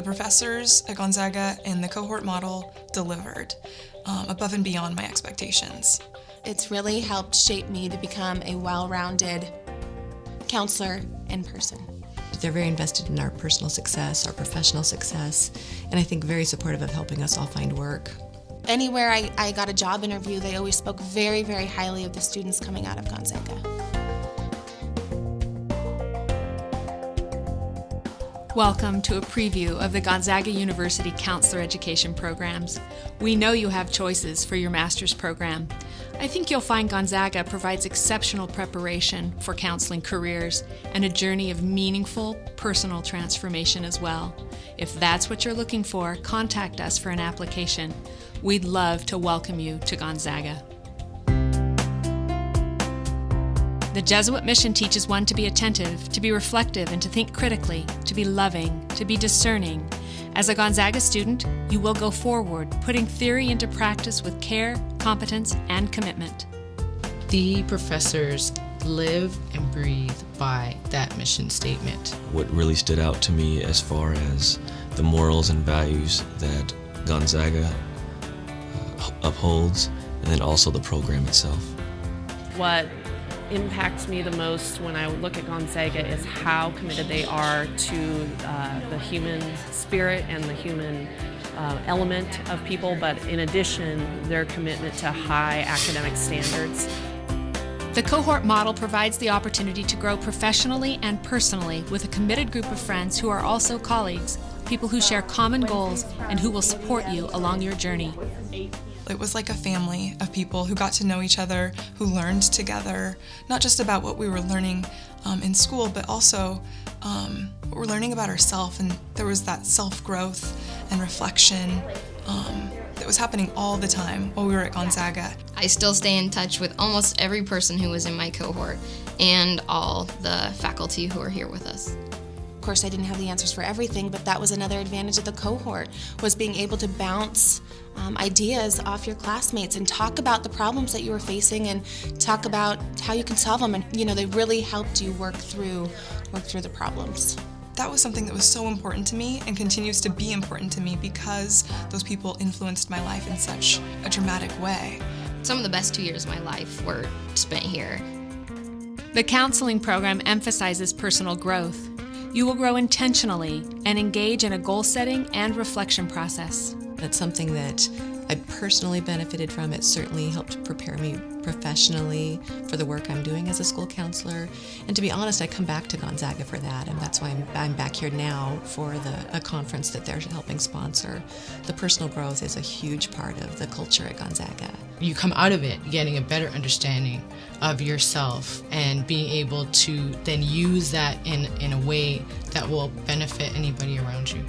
professors at Gonzaga and the cohort model delivered above and beyond my expectations. It's really helped shape me to become a well-rounded counselor and person. They're very invested in our personal success, our professional success, and I think very supportive of helping us all find work. Anywhere I got a job interview, they always spoke very, very highly of the students coming out of Gonzaga. Welcome to a preview of the Gonzaga University Counselor Education programs. We know you have choices for your master's program. I think you'll find Gonzaga provides exceptional preparation for counseling careers and a journey of meaningful personal transformation as well. If that's what you're looking for, contact us for an application. We'd love to welcome you to Gonzaga. The Jesuit mission teaches one to be attentive, to be reflective, and to think critically, to be loving, to be discerning. As a Gonzaga student, you will go forward, putting theory into practice with care, competence, and commitment. The professors live and breathe by that mission statement. What really stood out to me as far as the morals and values that Gonzaga upholds, and then also the program itself. What impacts me the most when I look at Gonzaga is how committed they are to the human spirit and the human element of people, but in addition, their commitment to high academic standards. The cohort model provides the opportunity to grow professionally and personally with a committed group of friends who are also colleagues, people who share common goals and who will support you along your journey. It was like a family of people who got to know each other, who learned together, not just about what we were learning in school, but also what we're learning about ourselves. And there was that self-growth and reflection that was happening all the time while we were at Gonzaga. I still stay in touch with almost every person who was in my cohort and all the faculty who are here with us. Of course, I didn't have the answers for everything, but that was another advantage of the cohort, was being able to bounce ideas off your classmates and talk about the problems that you were facing and talk about how you can solve them. And they really helped you work through the problems. That was something that was so important to me and continues to be important to me because those people influenced my life in such a dramatic way. Some of the best 2 years of my life were spent here. The counseling program emphasizes personal growth. You will grow intentionally and engage in a goal-setting and reflection process. It's something that I personally benefited from. It certainly helped prepare me professionally for the work I'm doing as a school counselor. And to be honest, I come back to Gonzaga for that, and that's why I'm back here now for a conference that they're helping sponsor. The personal growth is a huge part of the culture at Gonzaga. You come out of it getting a better understanding of yourself and being able to then use that in a way that will benefit anybody around you.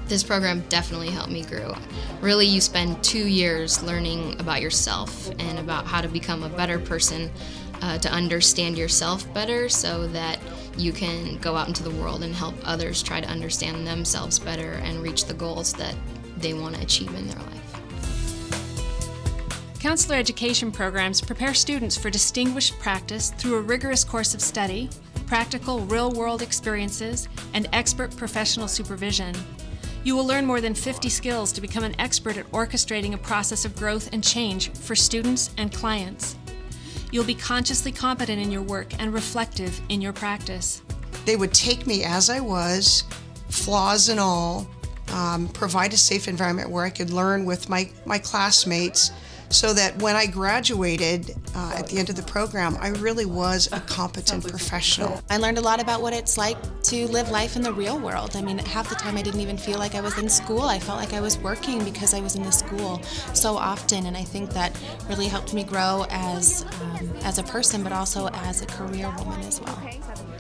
This program definitely helped me grow. Really, you spend 2 years learning about yourself and about how to become a better person, to understand yourself better so that you can go out into the world and help others try to understand themselves better and reach the goals that they want to achieve in their life. Counselor education programs prepare students for distinguished practice through a rigorous course of study, practical real-world experiences, and expert professional supervision. You will learn more than 50 skills to become an expert at orchestrating a process of growth and change for students and clients. You'll be consciously competent in your work and reflective in your practice. They would take me as I was, flaws and all, provide a safe environment where I could learn with my classmates, so that when I graduated at the end of the program, I really was a competent professional. I learned a lot about what it's like to live life in the real world. I mean, half the time I didn't even feel like I was in school. I felt like I was working because I was in the school so often, and I think that really helped me grow as a person, but also as a career woman as well.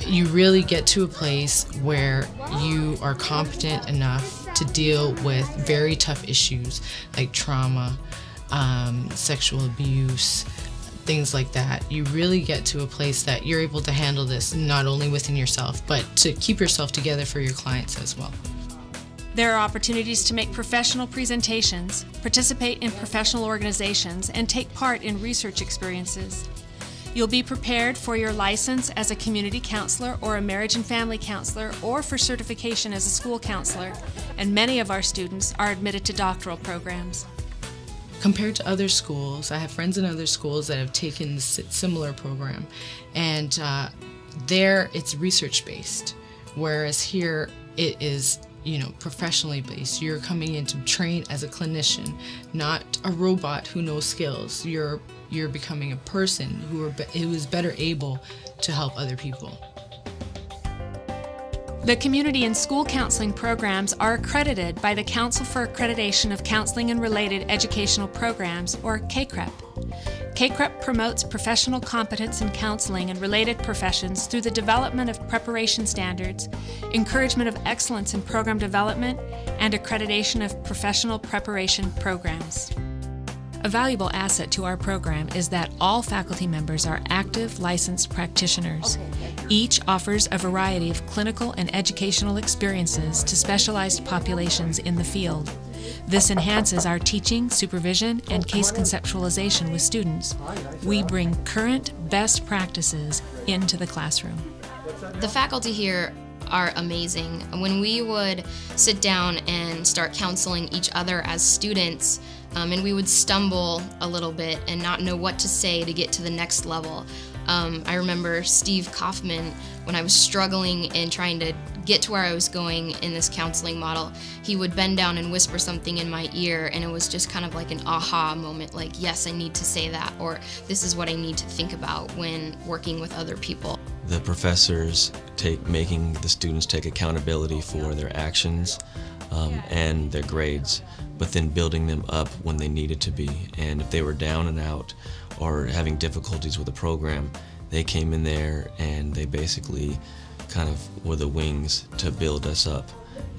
You really get to a place where you are competent enough to deal with very tough issues like trauma, sexual abuse, things like that. You really get to a place that you're able to handle this not only within yourself, but to keep yourself together for your clients as well. There are opportunities to make professional presentations, participate in professional organizations, and take part in research experiences. You'll be prepared for your license as a community counselor or a marriage and family counselor, or for certification as a school counselor, and many of our students are admitted to doctoral programs. Compared to other schools, I have friends in other schools that have taken a similar program, and there it's research-based, whereas here it is, professionally based. You're coming in to train as a clinician, not a robot who knows skills. You're becoming a person who is better able to help other people. The community and school counseling programs are accredited by the Council for Accreditation of Counseling and Related Educational Programs, or CACREP. CACREP promotes professional competence in counseling and related professions through the development of preparation standards, encouragement of excellence in program development, and accreditation of professional preparation programs. A valuable asset to our program is that all faculty members are active licensed practitioners. Each offers a variety of clinical and educational experiences to specialized populations in the field. This enhances our teaching, supervision, and case conceptualization with students. We bring current best practices into the classroom. The faculty here are amazing. When we would sit down and start counseling each other as students, and we would stumble a little bit and not know what to say to get to the next level. I remember Steve Kaufman, when I was struggling and trying to get to where I was going in this counseling model, he would bend down and whisper something in my ear, and it was just kind of like an aha moment, like, yes, I need to say that, or this is what I need to think about when working with other people. The professors making the students take accountability for their actions and their grades, but then building them up when they needed to be. And if they were down and out or having difficulties with the program, they came in there and they basically kind of were the wings to build us up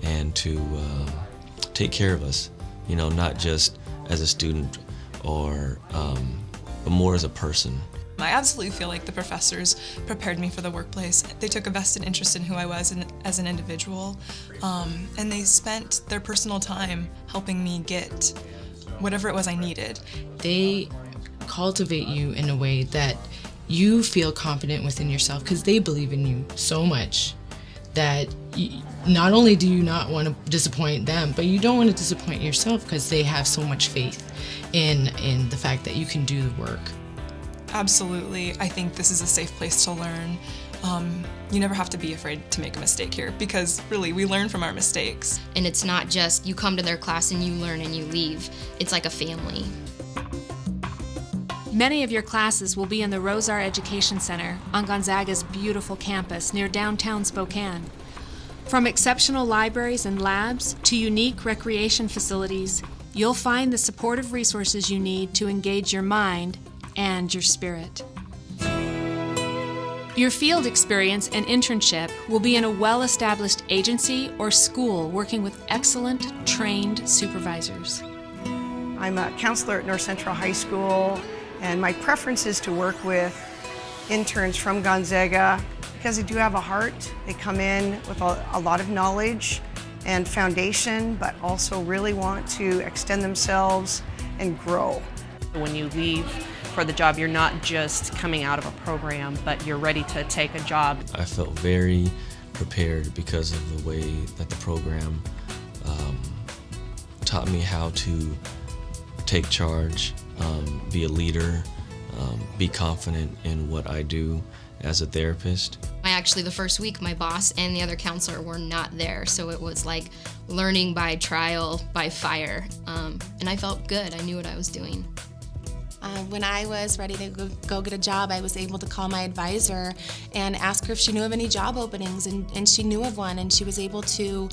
and to take care of us, not just as a student or but more as a person. I absolutely feel like the professors prepared me for the workplace. They took a vested interest in who I was as an individual, and they spent their personal time helping me get whatever it was I needed. They cultivate you in a way that you feel confident within yourself because they believe in you so much that not only do you not want to disappoint them, but you don't want to disappoint yourself because they have so much faith in the fact that you can do the work. Absolutely. I think this is a safe place to learn. You never have to be afraid to make a mistake here because really we learn from our mistakes. And it's not just you come to their class and you learn and you leave. It's like a family. Many of your classes will be in the Rosar Education Center on Gonzaga's beautiful campus near downtown Spokane. From exceptional libraries and labs to unique recreation facilities, you'll find the supportive resources you need to engage your mind and your spirit. Your field experience and internship will be in a well-established agency or school working with excellent, trained supervisors. I'm a counselor at North Central High School, and my preference is to work with interns from Gonzaga because they do have a heart. They come in with a lot of knowledge and foundation, but also really want to extend themselves and grow. When you leave for the job, you're not just coming out of a program, but you're ready to take a job. I felt very prepared because of the way that the program taught me how to take charge, be a leader, be confident in what I do as a therapist. Actually, the first week, my boss and the other counselor were not there, so it was like learning by trial, by fire, and I felt good. I knew what I was doing. When I was ready to go get a job, I was able to call my advisor and ask her if she knew of any job openings, and she knew of one, and she was able to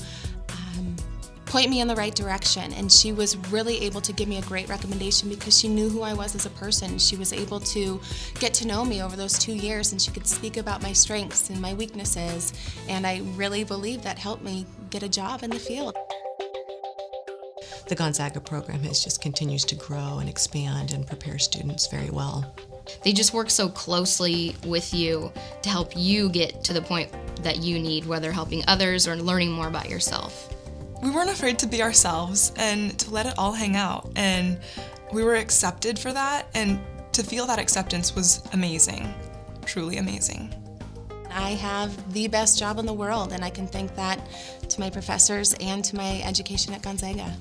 point me in the right direction, and she was really able to give me a great recommendation because she knew who I was as a person. She was able to get to know me over those 2 years, and she could speak about my strengths and my weaknesses, and I really believe that helped me get a job in the field. The Gonzaga program just continues to grow and expand and prepare students very well. They just work so closely with you to help you get to the point that you need, whether helping others or learning more about yourself. We weren't afraid to be ourselves and to let it all hang out, and we were accepted for that, and to feel that acceptance was amazing, truly amazing. I have the best job in the world, and I can thank that to my professors and to my education at Gonzaga.